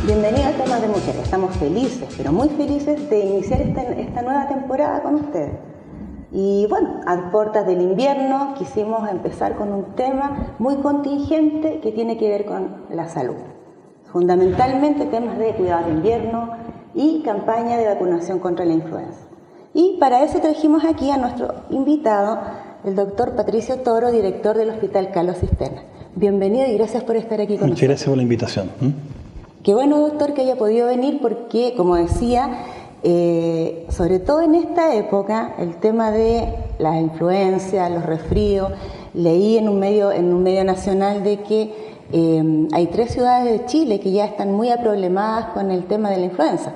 Bienvenido al Tema de Mujeres. Estamos felices, pero muy felices de iniciar esta nueva temporada con ustedes. Y bueno, a puertas del invierno quisimos empezar con un tema muy contingente que tiene que ver con la salud. Fundamentalmente temas de cuidado de invierno y campaña de vacunación contra la influenza. Y para eso trajimos aquí a nuestro invitado, el doctor Patricio Toro, director del Hospital Carlos Cisterna. Bienvenido y gracias por estar aquí con nosotros. Muchas gracias por la invitación. Qué bueno, doctor, que haya podido venir porque, como decía, sobre todo en esta época, el tema de las influencias, los resfríos, leí en un medio nacional de que hay 3 ciudades de Chile que ya están muy aproblemadas con el tema de la influenza,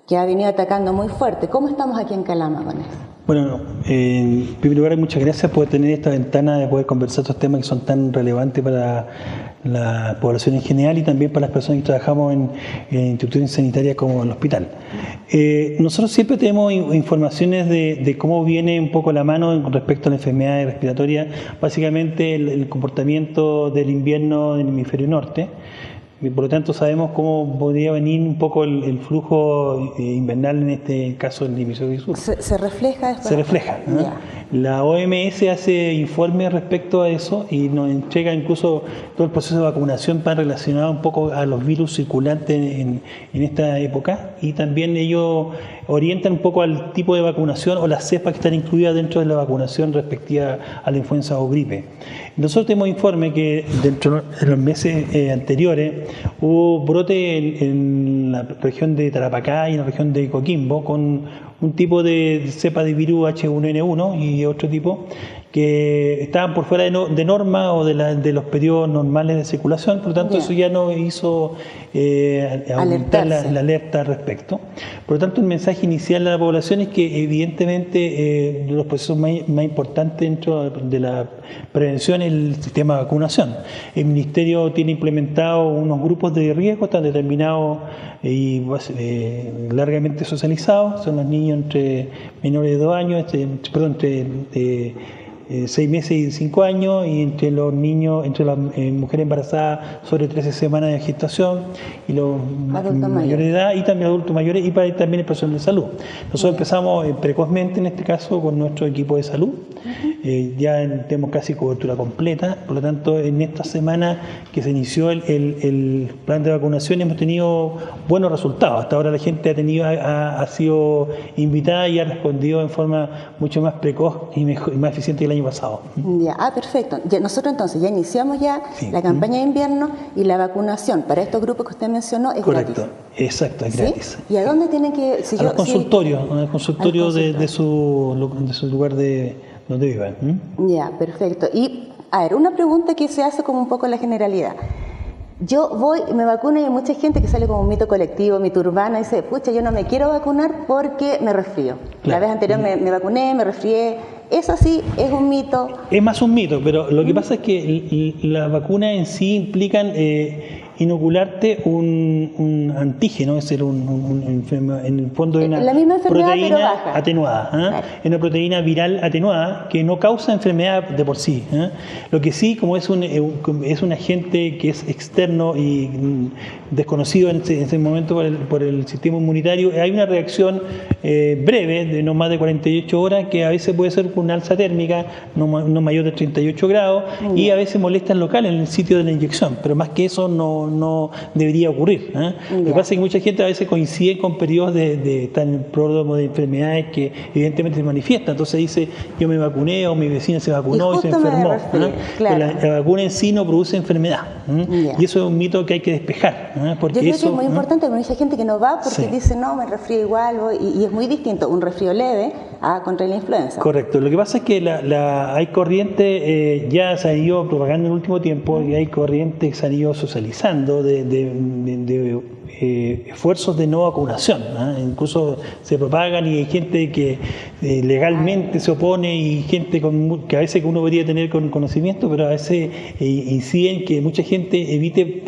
que ha venido atacando muy fuerte. ¿Cómo estamos aquí en Calama con eso? Bueno, en primer lugar, muchas gracias por tener esta ventana de poder conversar estos temas que son tan relevantes para la población en general y también para las personas que trabajamos en instituciones sanitarias como el hospital. Nosotros siempre tenemos informaciones de cómo viene un poco la mano con respecto a la enfermedad respiratoria, básicamente el comportamiento del invierno en el hemisferio norte. Y por lo tanto sabemos cómo podría venir un poco el flujo invernal en este caso en el hemisferio sur. ¿Se refleja después? Se refleja. La OMS hace informes respecto a eso y nos entrega incluso todo el proceso de vacunación para relacionar un poco a los virus circulantes en esta época, y también ellos orientan un poco al tipo de vacunación o las cepas que están incluidas dentro de la vacunación respectiva a la influenza o gripe. Nosotros tenemos informe que dentro de los meses anteriores hubo brote en la región de Tarapacá y en la región de Coquimbo con un tipo de cepa de virus H1N1 y otro tipo que estaban por fuera de norma o de los periodos normales de circulación, por lo tanto eso ya no hizo aumentar la alerta al respecto. Por lo tanto, el mensaje inicial de la población es que evidentemente los procesos más importantes dentro de la prevención es el sistema de vacunación. El Ministerio tiene implementado unos grupos de riesgo, están determinados y largamente socializados, son los niños entre menores de 2 años, entre 6 meses y 5 años, y entre los niños, entre las mujeres embarazadas sobre 13 semanas de gestación, y los mayores de edad, y también adultos mayores, y también el personal de salud. Nosotros empezamos precozmente en este caso con nuestro equipo de salud. Ya tenemos casi cobertura completa, por lo tanto en esta semana que se inició el plan de vacunación hemos tenido buenos resultados. Hasta ahora la gente ha sido invitada y ha respondido en forma mucho más precoz y más eficiente que el año pasado. Perfecto. Nosotros entonces ya iniciamos la campaña de invierno, y la vacunación para estos grupos que usted mencionó es correcto. Gratis. Exacto, es gratis. ¿Y a dónde tienen que...? A los consultorios de su lugar de donde vivan. Perfecto. Y, a ver, una pregunta que se hace como un poco la generalidad. Yo voy, me vacuno, y hay mucha gente que sale como un mito colectivo, mito urbano, y dice, pucha, yo no me quiero vacunar porque me resfrío. Claro. La vez anterior me vacuné, me resfrié. ¿Eso sí es un mito? Es más un mito, pero lo que pasa es que las vacunas en sí implican inocularte un antígeno, es decir, en el fondo de una proteína atenuada, claro. Es una proteína viral atenuada que no causa enfermedad de por sí. Lo que sí, como es un agente que es externo y desconocido en ese momento por el sistema inmunitario, hay una reacción breve, de no más de 48 horas, que a veces puede ser con una alza térmica no mayor de 38 grados, y a veces molestan local en el sitio de la inyección, pero más que eso no debería ocurrir. Lo que pasa es que mucha gente a veces coincide con periodos de estar en el pródromo de enfermedades que evidentemente se manifiestan. Entonces dice, yo me vacuné, o mi vecina se vacunó y se enfermó. Claro. La vacuna en sí no produce enfermedad. Y eso es un mito que hay que despejar. Porque yo creo que es muy importante, porque hay gente que no va porque dice, no, me resfrío igual, y es muy distinto un resfrío leve contra la influenza. Correcto. Lo que pasa es que hay corrientes, ya se han ido propagando en el último tiempo, y hay corrientes que se han ido socializando de esfuerzos de no vacunación. Incluso se propagan, y hay gente que legalmente se opone, y gente que a veces uno debería tener conocimiento, pero a veces inciden que mucha gente evite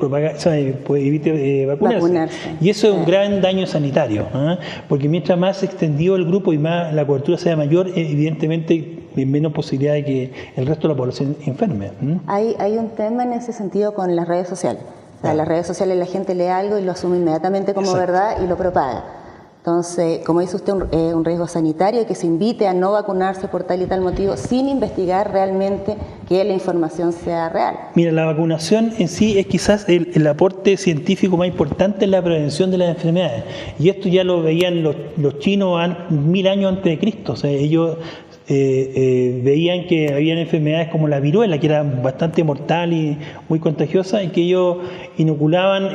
vacunarse. Y eso es un gran daño sanitario, porque mientras más extendido el grupo y más la cobertura sea mayor, evidentemente menos posibilidad de que el resto de la población enferme. Hay un tema en ese sentido con las redes sociales. O sea, en las redes sociales la gente lee algo y lo asume inmediatamente como verdad y lo propaga. Entonces, como dice usted, un riesgo sanitario, que se invite a no vacunarse por tal y tal motivo sin investigar realmente que la información sea real. Mira, la vacunación en sí es quizás el aporte científico más importante en la prevención de las enfermedades. Y esto ya lo veían los chinos 1000 años antes de Cristo. O sea, ellos veían que habían enfermedades como la viruela, que era bastante mortal y muy contagiosa, y que ellos inoculaban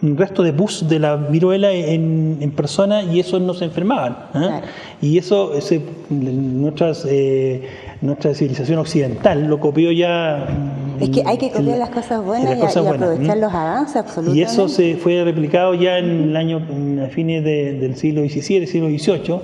un resto de pus de la viruela en personas y esos no se enfermaban. Claro. Y eso nuestra civilización occidental lo copió ya. Es que hay que copiar las cosas buenas y aprovechar los avances, absolutamente. Y eso se fue replicado ya a fines del siglo XVII, siglo XVIII.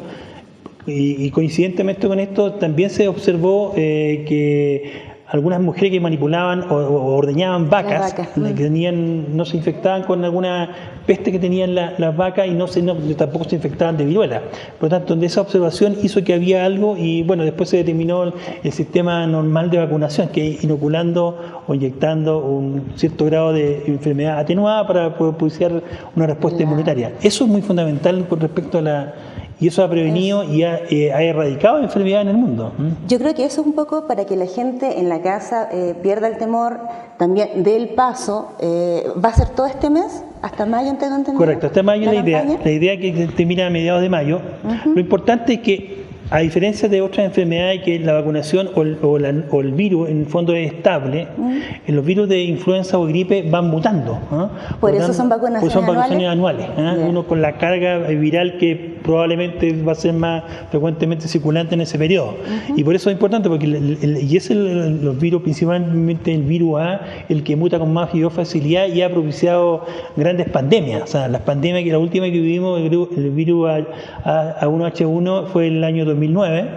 Y coincidentemente con esto también se observó que algunas mujeres que manipulaban o ordeñaban vacas, que no se infectaban con alguna peste que tenían las vacas y tampoco se infectaban de viruela. Por lo tanto, esa observación hizo que había algo y bueno, después se determinó el sistema normal de vacunación, que es inoculando o inyectando un cierto grado de enfermedad atenuada para poder propiciar una respuesta inmunitaria. Eso es muy fundamental con respecto a y eso ha prevenido y ha erradicado enfermedades en el mundo. Yo creo que eso es un poco para que la gente en la casa pierda el temor, también dé el paso. ¿Va a ser todo este mes? ¿Hasta mayo, tengo entendido? Correcto, hasta mayo la idea. La idea que termina a mediados de mayo. Lo importante es que, a diferencia de otras enfermedades que la vacunación o el virus en el fondo es estable, los virus de influenza o gripe van mutando. Por eso son vacunaciones anuales. Uno con la carga viral que probablemente va a ser más frecuentemente circulante en ese periodo. Y por eso es importante, porque los virus, principalmente el virus A, el que muta con mayor facilidad y ha propiciado grandes pandemias. O sea, las pandemias, que la última que vivimos, el virus A1H1 fue el año 2009,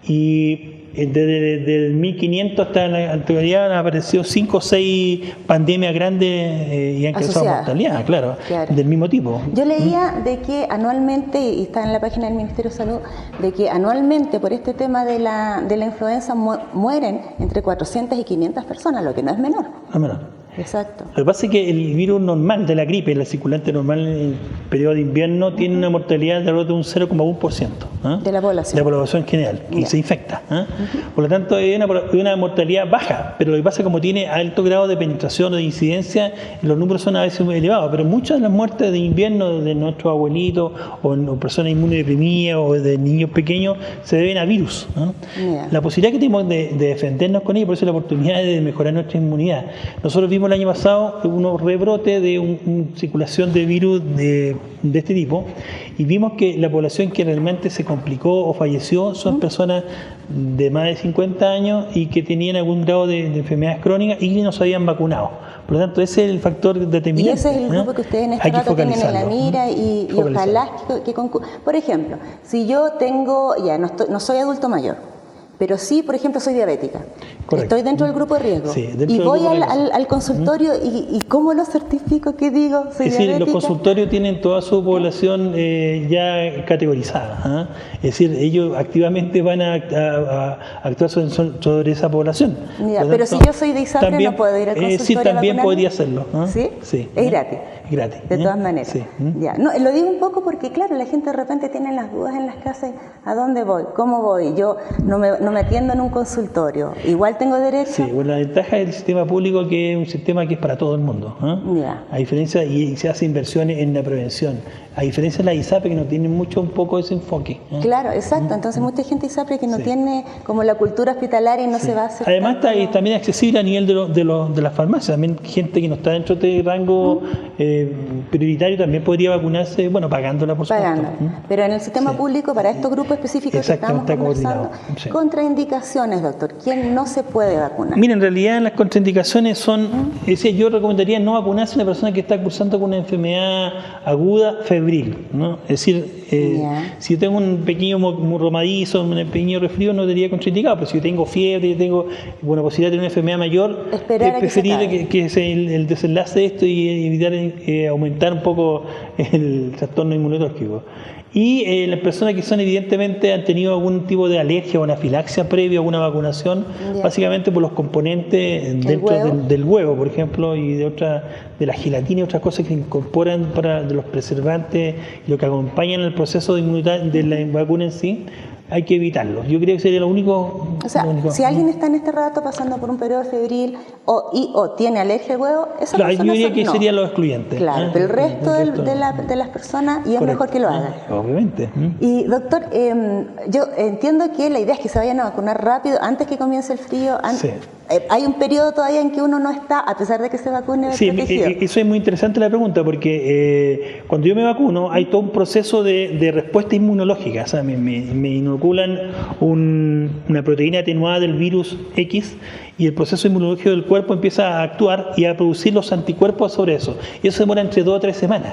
y desde el 1500 hasta la actualidad han aparecido 5 o 6 pandemias grandes y han causado mortalidad, claro, del mismo tipo. Yo leía de que anualmente, y está en la página del Ministerio de Salud, de que anualmente por este tema de la influenza mueren entre 400 y 500 personas, lo que no es menor. No es menor. Exacto. Lo que pasa es que el virus normal de la gripe, la circulante normal en el periodo de invierno, tiene una mortalidad de un 0,1% de la población. De la población en general, que se infecta. Por lo tanto, es una mortalidad baja, pero lo que pasa es que como tiene alto grado de penetración o de incidencia, los números son a veces muy elevados, pero muchas de las muertes de invierno de nuestros abuelitos o personas inmunodeprimidas o de niños pequeños se deben a virus. La posibilidad que tenemos de defendernos con ellos, por eso la oportunidad de mejorar nuestra inmunidad. Nosotros vimos el año pasado unos rebrotes de una circulación de virus de este tipo y vimos que la población que realmente se complicó o falleció son personas de más de 50 años y que tenían algún grado de enfermedades crónicas y que no se habían vacunado. Por lo tanto, ese es el factor determinante. Y ese es el grupo que ustedes en este rato tienen en la mira y ojalá que por ejemplo, si yo tengo, no soy adulto mayor, pero sí, por ejemplo, soy diabética. Correcto. Estoy dentro del grupo de riesgo. Sí, y voy al consultorio y ¿cómo lo certifico? ¿Qué digo? Soy diabética. Los consultorios tienen toda su población ya categorizada. Es decir, ellos activamente van a actuar sobre esa población. Pero si yo soy de ISAPRE, ¿no puedo ir al consultorio? Sí, también podría hacerlo. ¿Sí? Sí. Es gratis. Gratis. De todas maneras. Sí. No, lo digo un poco porque, claro, la gente de repente tiene las dudas en las casas. ¿A dónde voy? ¿Cómo voy? Yo no me atiendo en un consultorio. Igual tengo derecho. Sí, bueno, la ventaja del sistema público que es un sistema que es para todo el mundo. A diferencia, y se hace inversiones en la prevención. A diferencia de la ISAPRE, que no tiene un poco ese enfoque. Claro, exacto. Entonces, mucha gente ISAPRE que no tiene como la cultura hospitalaria y no se va a hacer. Además, está también accesible a nivel de las farmacias. También gente que no está dentro de rango prioritario también podría vacunarse, pagándola, por supuesto. Pero en el sistema público, para estos grupos específicos que estamos conversando, contraindicaciones, doctor. ¿Quién no se puede vacunar? Mira, en realidad las contraindicaciones son, yo recomendaría no vacunarse a una persona que está cursando con una enfermedad aguda febril, ¿no? Es decir, si yo tengo un pequeño romadizo, un pequeño resfrío, no sería contraindicado, pero si yo tengo fiebre, tengo posibilidad de tener una enfermedad mayor, es preferible que el desenlace de esto y evitar aumentar un poco el trastorno inmunológico. Y las personas que son evidentemente han tenido algún tipo de alergia o anafilaxia previa a una vacunación, básicamente por los componentes dentro del huevo, por ejemplo, y de la gelatina y otras cosas que incorporan de los preservantes y lo que acompañan el proceso de inmunidad de la vacuna en sí, hay que evitarlo. Yo creo que sería lo único. O sea, si alguien está en este rato pasando por un periodo febril o tiene alergia al huevo, esa claro, persona yo diría que serían los excluyentes. Claro, pero el resto de las personas, y es mejor que lo hagan. Obviamente. Y doctor, yo entiendo que la idea es que se vayan a vacunar rápido, antes que comience el frío. Sí. Hay un periodo todavía en que uno no está, a pesar de que se vacune, protegido. Eso es muy interesante la pregunta, porque cuando yo me vacuno hay todo un proceso de respuesta inmunológica. O sea, me inoculan una proteína atenuada del virus X y el proceso inmunológico del cuerpo empieza a actuar y a producir los anticuerpos sobre eso. Y eso demora entre 2 o 3 semanas.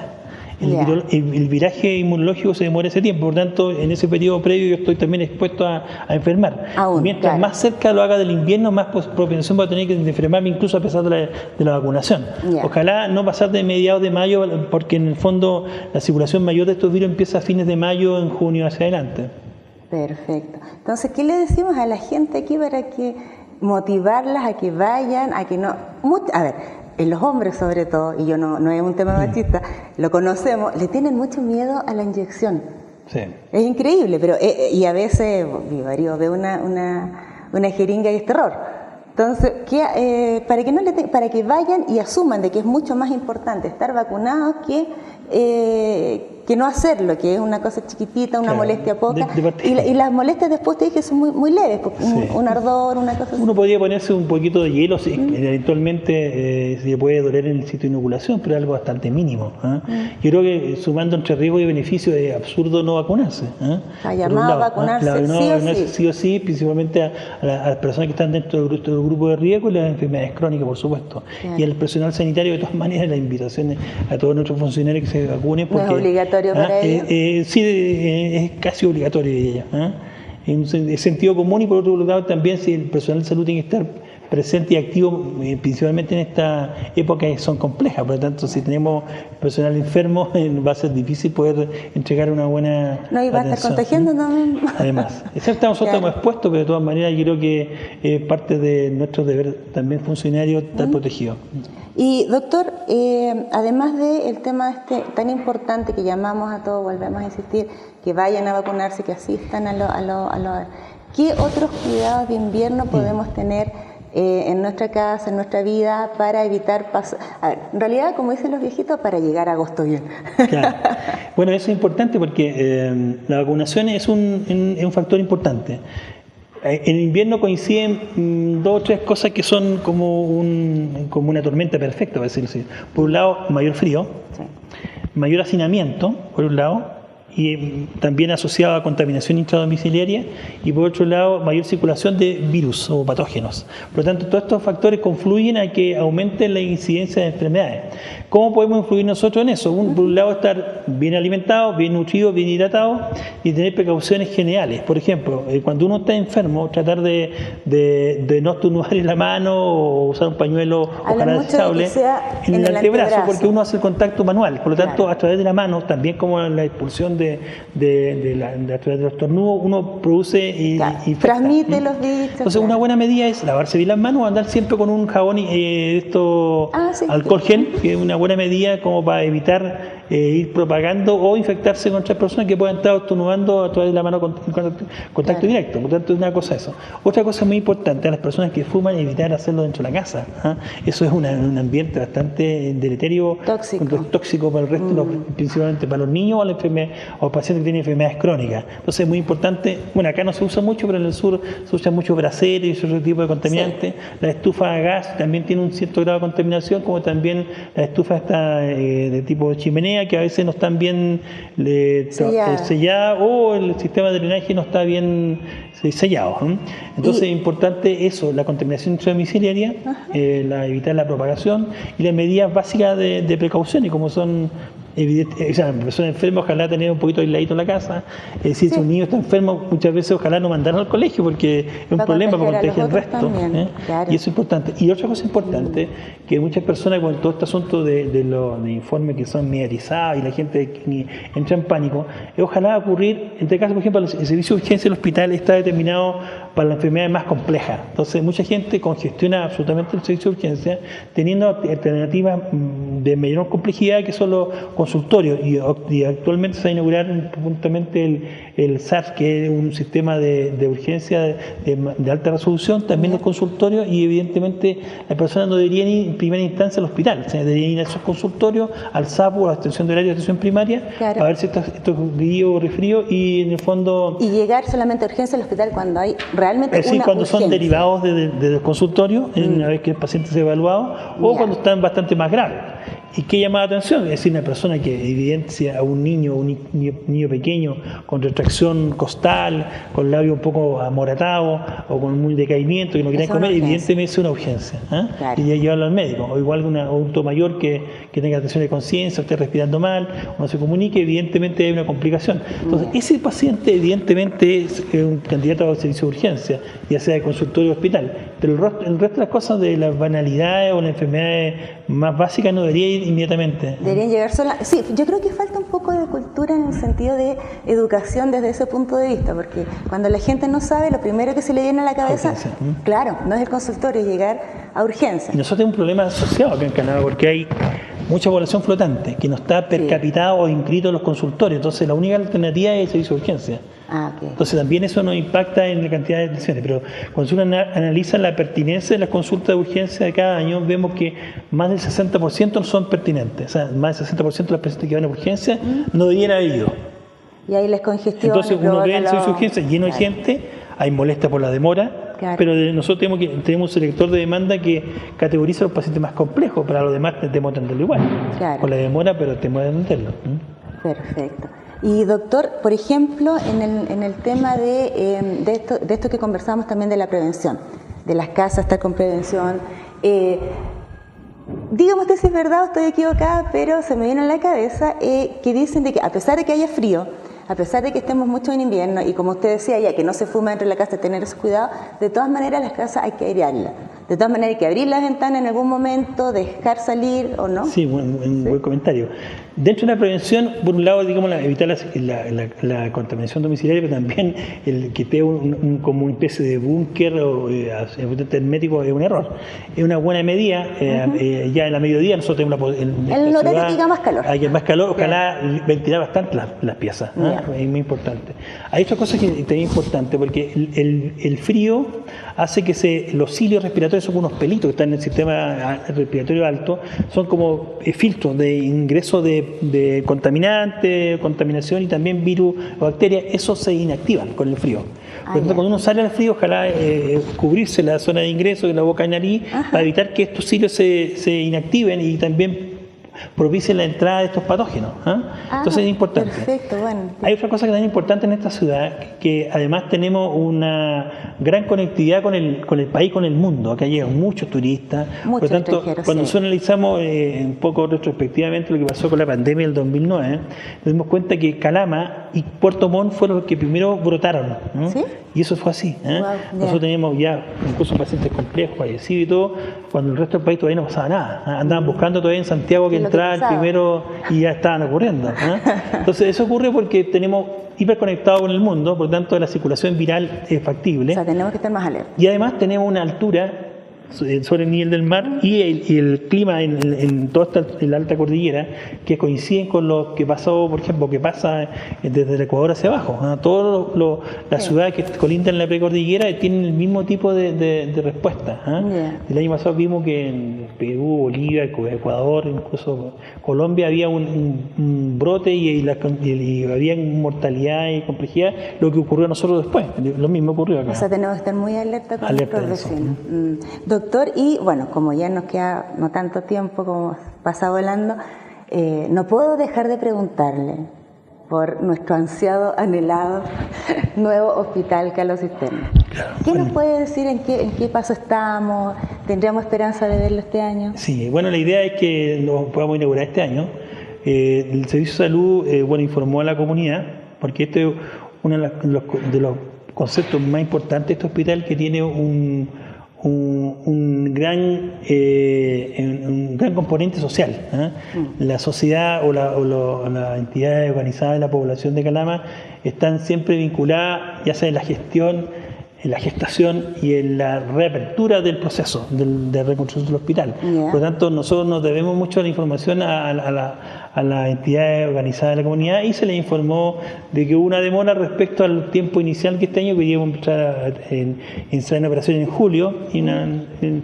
El viraje inmunológico se demora ese tiempo, por tanto, en ese periodo previo yo estoy también expuesto a enfermar. Mientras más cerca lo haga del invierno, más propensión va a tener que enfermarme, incluso a pesar de la vacunación. Ojalá no pasar de mediados de mayo, porque en el fondo la circulación mayor de estos virus empieza a fines de mayo, en junio hacia adelante. Perfecto. Entonces, ¿qué le decimos a la gente aquí para que motivarlas a que vayan, a que no... A ver, en los hombres sobre todo, y yo no es un tema machista, lo conocemos, le tienen mucho miedo a la inyección. Sí. Es increíble, pero y a veces mi marido ve una jeringa y es terror. Entonces, para que vayan y asuman de que es mucho más importante estar vacunados que no hacerlo, que es una cosa chiquitita, una molestia poca, y las molestias después te dije son muy leves, un ardor, una cosa así. Uno podría ponerse un poquito de hielo, eventualmente se le puede doler en el sitio de inoculación, pero es algo bastante mínimo. Yo creo que sumando entre riesgo y beneficio es absurdo no vacunarse. Llamado a vacunarse sí o sí, principalmente a las personas que están dentro del grupo de riesgo y las enfermedades crónicas, por supuesto. Claro. Y al personal sanitario, de todas maneras, la invitación a todos nuestros funcionarios que se vacunen. Porque, ¿no es obligatorio para ellos? Sí, es casi obligatorio ella. En sentido común, y por otro lado también si el personal de salud tiene que estar presente y activo, principalmente en esta época que son complejas. Por lo tanto, si tenemos personal enfermo, va a ser difícil poder entregar una buena no, y va a estar contagiando también. Además, nosotros estamos expuestos, pero de todas maneras yo creo que parte de nuestro deber también funcionario estar protegido. Y doctor, además del tema tan importante que llamamos a todos, volvemos a insistir, que vayan a vacunarse, que asistan ¿qué otros cuidados de invierno podemos tener en nuestra casa, en nuestra vida, para evitar a ver, en realidad, como dicen los viejitos, para llegar a agosto bien? Claro. Bueno, eso es importante porque la vacunación es un factor importante. En invierno coinciden 2 o 3 cosas que son como una tormenta perfecta, por decirlo así. Por un lado, mayor frío, mayor hacinamiento, por un lado, y también asociado a contaminación intradomiciliaria, y por otro lado mayor circulación de virus o patógenos. Por lo tanto, todos estos factores confluyen a que aumente la incidencia de enfermedades. ¿Cómo podemos influir nosotros en eso? Por un lado, estar bien alimentados, bien nutridos, bien hidratados y tener precauciones generales. Por ejemplo, cuando uno está enfermo, tratar de no estornudar en la mano o usar un pañuelo ojalá desechable en el antebrazo, porque uno hace el contacto manual. Por lo tanto, a través de la mano, también como la expulsión a través de los estornudos, uno produce y transmite los bichos. Entonces, una buena medida es lavarse bien las manos, andar siempre con un jabón alcohol gel, que es una buena medida como para evitar ir propagando o infectarse con otras personas que puedan estar estornudando a través de la mano con contacto directo. Por lo tanto, es una cosa eso. Otra cosa muy importante, a las personas que fuman, evitar hacerlo dentro de la casa. Eso es un ambiente bastante deleterio, tóxico para el resto, principalmente para los niños o pacientes que tienen enfermedades crónicas. Entonces es muy importante, bueno, acá no se usa mucho, pero en el sur se usa mucho braseros y otro tipo de contaminantes. La estufa a gas también tiene un cierto grado de contaminación, como también la estufa de tipo chimenea, que a veces no están bien selladas, o el sistema de drenaje no está bien sellado. Entonces es importante eso, la contaminación intradomiciliaria, evitar la propagación y las medidas básicas de precaución, y como son O sea, la persona enferma ojalá tener un poquito aisladito en la casa. Si un niño está enfermo, muchas veces ojalá no mandarlo al colegio porque es un problema para contagiar al resto. También, claro. Y eso es importante. Y otra cosa importante, que muchas personas con todo este asunto de los informes que son mediatizados y la gente entra en pánico, ojalá ocurrir, en este caso, por ejemplo, el servicio de urgencia del hospital está determinado para las enfermedades más complejas. Entonces, mucha gente congestiona absolutamente el servicio de urgencia, teniendo alternativas de mayor complejidad que son los consultorios. Y actualmente se va a inaugurar justamente el SARS, que es un sistema de urgencia de alta resolución, también los consultorios, y evidentemente las personas no deberían ir en primera instancia al hospital, o sea, deberían ir a esos consultorios, al SAPU, a la extensión de horario de atención primaria, claro, a ver si estos grillos o resfríos, y en el fondo... Y llegar solamente a urgencia al hospital cuando hay realmente una cuando urgencia. Son derivados de los consultorios, una vez que el paciente se ha evaluado, o cuando están bastante más graves. ¿Y qué llama la atención? Es decir, una persona que evidencia a un niño pequeño con retracción costal, con labio un poco amoratado o con un decaimiento que no quiere comer, evidentemente es una urgencia. Claro. Y llevarlo al médico. O igual un adulto mayor que tenga tensión de conciencia, esté respirando mal, o no se comunique, evidentemente hay una complicación. Entonces, ese paciente evidentemente es un candidato al servicio de urgencia, ya sea de consultorio o hospital. Pero el resto de las cosas, de las banalidades o las enfermedades más básicas, no debería ir inmediatamente. Deberían llegar sola. Sí, yo creo que falta un poco de cultura en el sentido de educación desde ese punto de vista, porque cuando la gente no sabe, lo primero que se le viene a la cabeza, claro, no es el consultorio, es llegar a urgencia. Y nosotros tenemos un problema asociado acá en Canadá, porque hay mucha población flotante que no está percapitada o inscrito en los consultorios, entonces la única alternativa es el servicio de urgencia. Okay. Entonces también eso nos impacta en la cantidad de atenciones, pero cuando uno analiza la pertinencia de las consultas de urgencia de cada año, vemos que más del 60% no son pertinentes, o sea, más del 60% de las pacientes que van a urgencia no deberían haber ido. Y ahí les congestiona. Entonces uno ve el servicio de urgencia lleno de gente, hay molestia por la demora, pero nosotros tenemos un selector de demanda que categoriza a los pacientes más complejos, para los demás tenemos que atenderlo igual, con la demora, pero tenemos que atenderlo. Perfecto. Y doctor, por ejemplo, en el tema de esto que conversamos también de la prevención, de las casas, estar con prevención, dígame usted si es verdad o estoy equivocada, pero se me viene a la cabeza que dicen de que a pesar de que haya frío, a pesar de que estemos mucho en invierno, y como usted decía ya, que no se fuma dentro de la casa, tener ese cuidado, de todas maneras las casas hay que airearlas. De todas maneras hay que abrir las ventanas en algún momento, dejar salir o no. Sí, buen comentario. Dentro de la prevención, por un lado, digamos, evitar la contaminación domiciliaria, pero también el que esté como una especie de búnker o hermético es un error. Es una buena medida. Ya en la mediodía nosotros tenemos el horario que diga más calor. Hay más calor, ojalá ventilar bastante las piezas. Es muy importante. Hay otra cosa que es importante, porque el frío hace que los cilios respiratorios, son unos pelitos que están en el sistema respiratorio alto, son como filtros de ingreso de contaminantes, contaminación y también virus o bacterias. Eso se inactivan con el frío. Por lo tanto, cuando uno sale al frío, ojalá cubrirse la zona de ingreso de la boca y nariz, para evitar que estos cilios se inactiven y también propicien la entrada de estos patógenos. Entonces es importante. Perfecto, bueno. Hay otra cosa que también es importante en esta ciudad, que además tenemos una gran conectividad con el país, con el mundo. Acá llegan muchos turistas. Por lo tanto, cuando nosotros analizamos un poco retrospectivamente lo que pasó con la pandemia del 2009, nos dimos cuenta que Calama y Puerto Montt fueron los que primero brotaron. ¿Sí? Y eso fue así. Nosotros teníamos ya incluso pacientes complejos, fallecidos y todo, cuando el resto del país todavía no pasaba nada. Andaban buscando todavía en Santiago que entrara el primero y ya estaban ocurriendo. Entonces eso ocurre porque tenemos hiperconectado con el mundo, por lo tanto la circulación viral es factible. O sea, tenemos que estar más alerta. Y además tenemos una altura sobre el nivel del mar y el clima en toda la alta cordillera que coinciden con lo que pasó, por ejemplo, que pasa desde el Ecuador hacia abajo. Todas las ciudades que colindan en la precordillera tienen el mismo tipo de respuesta. El año pasado vimos que en Perú, Bolivia, Ecuador, incluso Colombia había un brote y había mortalidad y complejidad, lo que ocurrió a nosotros después. Lo mismo ocurrió acá. O sea, tenemos que estar muy alerta con nuestros vecinos. Doctor, y bueno, como ya nos queda no tanto tiempo como pasa volando, no puedo dejar de preguntarle por nuestro ansiado, anhelado nuevo hospital Carlos Cisterna. ¿Qué nos puede decir en qué paso estamos? ¿Tendríamos esperanza de verlo este año? Sí, bueno, la idea es que lo podamos inaugurar este año. el Servicio de Salud informó a la comunidad, porque este es uno de los conceptos más importantes de este hospital, que tiene un gran componente social. La sociedad o las entidades organizadas de la población de Calama están siempre vinculadas, ya sea en la gestión, en la gestación y en la reapertura del proceso de reconstrucción del hospital. Por lo tanto, nosotros nos debemos mucho la información a las entidades organizadas de la comunidad, y se les informó de que hubo una demora respecto al tiempo inicial que este año, que íbamos a empezar en operación en julio, y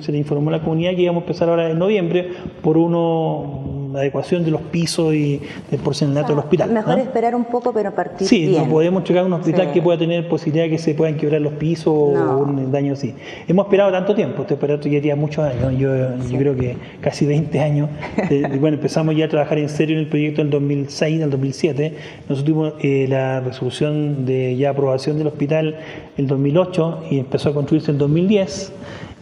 se le informó a la comunidad que íbamos a empezar ahora en noviembre por una adecuación de los pisos y del porcelanato del hospital. Mejor esperar un poco, pero partir bien. Sí, no podemos entregar un hospital que pueda tener posibilidad de que se puedan quebrar los pisos o un daño así. Hemos esperado tanto tiempo, ya muchos años, yo creo que casi 20 años. Empezamos ya a trabajar en serio en el proyecto en el 2006, en el 2007. Nosotros tuvimos la resolución de aprobación del hospital en el 2008 y empezó a construirse en el 2010.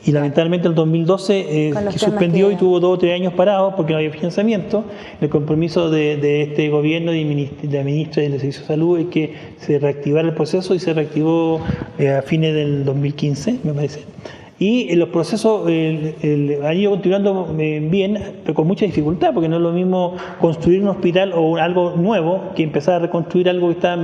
Y lamentablemente el 2012 suspendió y tuvo 2 o 3 años parados porque no había financiamiento. El compromiso de este gobierno y de la ministra del Servicio de Salud es que se reactivara el proceso, y se reactivó a fines del 2015, me parece. Y los procesos han ido continuando bien, pero con mucha dificultad, porque no es lo mismo construir un hospital o algo nuevo que empezar a reconstruir algo que está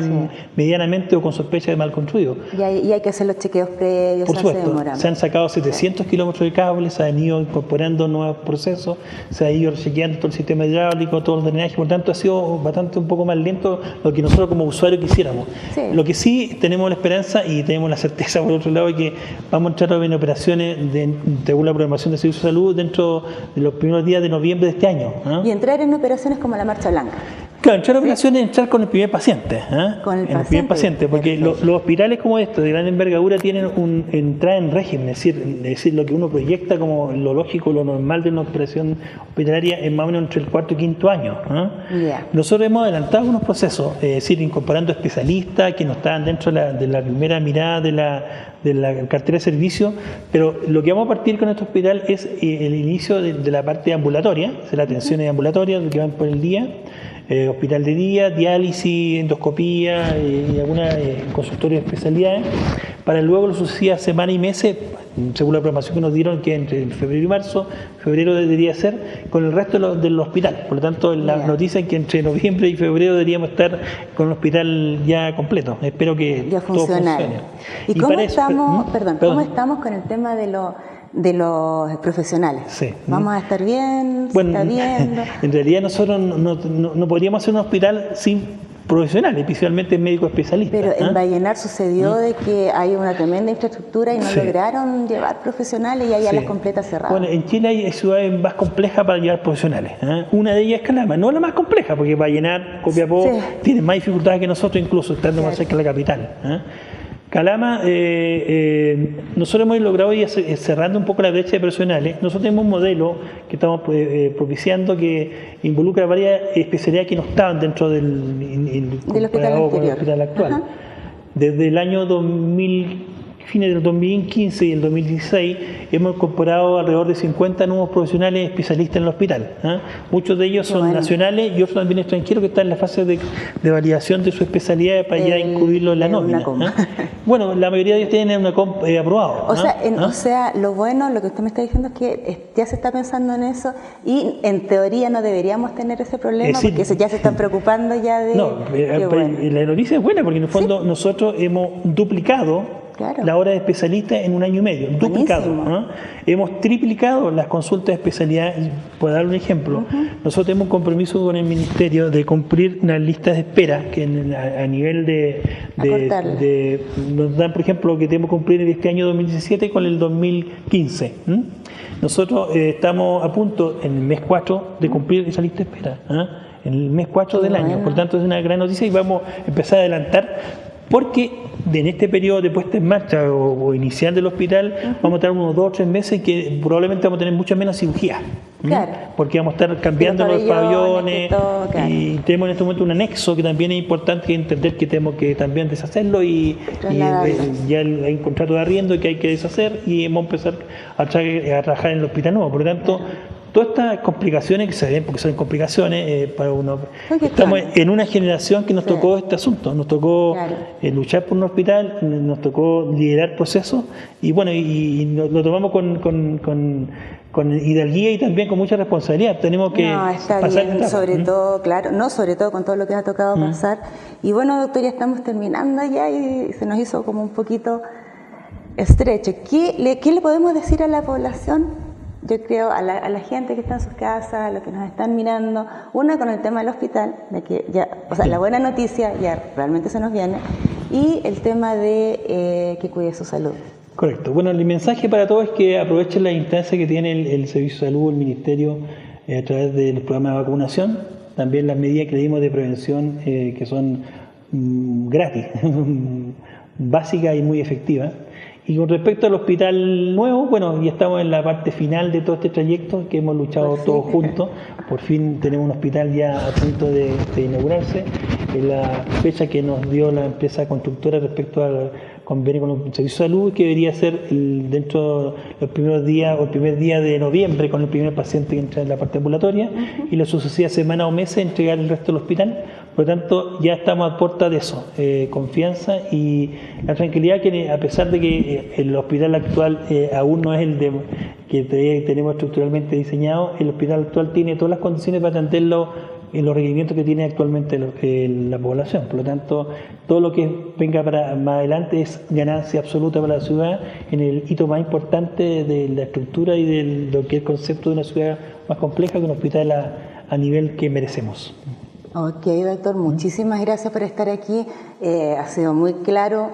medianamente o con sospecha de mal construido. Y hay que hacer los chequeos previos. Por supuesto, se han sacado 700 kilómetros de cables, se han ido incorporando nuevos procesos, se ha ido chequeando todo el sistema hidráulico, todo el drenaje. Por tanto, ha sido bastante un poco más lento lo que nosotros como usuarios quisiéramos. Lo que sí tenemos la esperanza y tenemos la certeza, por otro lado, es que vamos a entrar en operaciones según la programación del Servicio de Salud dentro de los primeros días de noviembre de este año. Y entrar en operaciones como la Marcha Blanca. Claro, entrar en operaciones es entrar con el primer paciente. Con el primer paciente, porque los hospitales como estos de gran envergadura tienen entrada en régimen, es decir, lo que uno proyecta como lo lógico, lo normal de una operación hospitalaria es más o menos entre el 4º y 5º año. Nosotros hemos adelantado unos procesos, es decir, incorporando especialistas que no estaban dentro de la primera mirada de la cartera de servicio, pero lo que vamos a partir con este hospital es el inicio de la parte ambulatoria, de la atención ambulatoria, que van por el día. Hospital de día, diálisis, endoscopía y algunas consultorios de especialidades, para luego los sucesivas semanas y meses, según la programación que nos dieron, que entre febrero y marzo, febrero debería ser, con el resto del hospital. Por lo tanto, la noticia es que entre noviembre y febrero deberíamos estar con el hospital ya completo. Espero que ya todo funcione. ¿Y cómo estamos con el tema de los profesionales? ¿Vamos a estar bien? ¿Está viendo? En realidad nosotros no podríamos hacer un hospital sin profesionales, especialmente médicos especialistas. Pero en Vallenar sucedió de que hay una tremenda infraestructura y no lograron llevar profesionales, y hay áreas completas cerradas. Bueno, en Chile hay ciudades más complejas para llevar profesionales. Una de ellas es Calama, no la más compleja, porque Vallenar, Copiapó, tienen más dificultades que nosotros, incluso estando más cerca de la capital. Calama, nosotros hemos logrado ir cerrando un poco la brecha de personales. Nosotros tenemos un modelo que estamos propiciando que involucra varias especialidades que no estaban dentro del hospital actual. Desde el año 2000, fines del 2015 y el 2016, hemos incorporado alrededor de 50 nuevos profesionales especialistas en el hospital. Muchos de ellos son nacionales y otros también extranjeros que están en la fase de validación de su especialidad para ya incluirlo en la nómina. Bueno, la mayoría de ellos tienen una COM aprobado. O sea, lo bueno, lo que usted me está diciendo es que ya se está pensando en eso, y en teoría no deberíamos tener ese problema, porque ya se están preocupando ya de... La noticia es buena, porque en el fondo nosotros hemos duplicado la hora de especialista en 1 año y medio, duplicado. Hemos triplicado las consultas de especialidad. Por dar un ejemplo, nosotros tenemos un compromiso con el Ministerio de cumplir una lista de espera que a nivel nos dan, por ejemplo, que tenemos que cumplir en este año 2017 con el 2015. Nosotros estamos a punto en el mes 4 de cumplir esa lista de espera, en el mes 4 del año. Por tanto, es una gran noticia y vamos a empezar a adelantar, porque en este periodo de puesta en marcha o inicial del hospital vamos a estar unos 2 o 3 meses que probablemente vamos a tener muchas menos cirugías. Porque vamos a estar cambiando los pabellones y tenemos en este momento un anexo que también es importante entender que tenemos que también deshacerlo y ya hay un contrato de arriendo que hay que deshacer, y vamos a empezar a trabajar en el hospital nuevo. Por lo tanto, todas estas complicaciones que se ven, porque son complicaciones para uno. Porque Estamos claro, en una generación que nos tocó este asunto, nos tocó claro, luchar por un hospital, nos tocó liderar procesos y bueno, y lo tomamos con hidalguía y también con mucha responsabilidad. Tenemos que no, está pasar bien, etapas. sobre todo, claro, no, sobre todo con todo lo que ha tocado pasar. Y bueno, doctor, ya estamos terminando ya y se nos hizo como un poquito estrecho. ¿Qué le podemos decir a la población? Yo creo a la gente que está en sus casas, a los que nos están mirando, una con el tema del hospital, de que ya, o sea, la buena noticia ya realmente se nos viene, y el tema de que cuide su salud. Correcto. Bueno, el mensaje para todos es que aprovechen la instancia que tiene el Servicio de Salud, el Ministerio, a través del programa de vacunación, también las medidas que le dimos de prevención que son gratis, básicas y muy efectivas. Y con respecto al hospital nuevo, bueno, ya estamos en la parte final de todo este trayecto que hemos luchado todos juntos. Por fin tenemos un hospital ya a punto de inaugurarse. En la fecha que nos dio la empresa constructora respecto al convenio con el Servicio de Salud, que debería ser dentro de los primeros días o el primer día de noviembre con el primer paciente que entra en la parte ambulatoria y la sucesiva semana o meses entregar el resto del hospital. Por lo tanto, ya estamos a puerta de eso, confianza y la tranquilidad que a pesar de que el hospital actual aún no es el que tenemos estructuralmente diseñado, el hospital actual tiene todas las condiciones para atenderlo en los requerimientos que tiene actualmente la población. Por lo tanto, todo lo que venga para más adelante es ganancia absoluta para la ciudad en el hito más importante de la estructura y de lo que es el concepto de una ciudad más compleja que un hospital a nivel que merecemos. Ok, doctor, muchísimas gracias por estar aquí. Ha sido muy claro.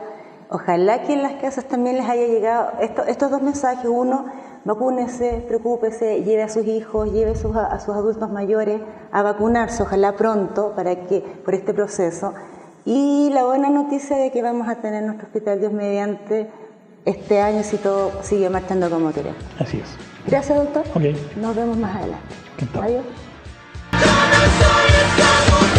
Ojalá que en las casas también les haya llegado estos dos mensajes. Uno, vacúnese, preocúpese, lleve a sus hijos, lleve a sus adultos mayores a vacunarse, ojalá pronto, por este proceso. Y la buena noticia de que vamos a tener nuestro hospital, Dios mediante, este año si todo sigue marchando como queremos. Así es. Gracias, doctor. Okay. Nos vemos más adelante. Encantado. Adiós. Yo no soy esclavo.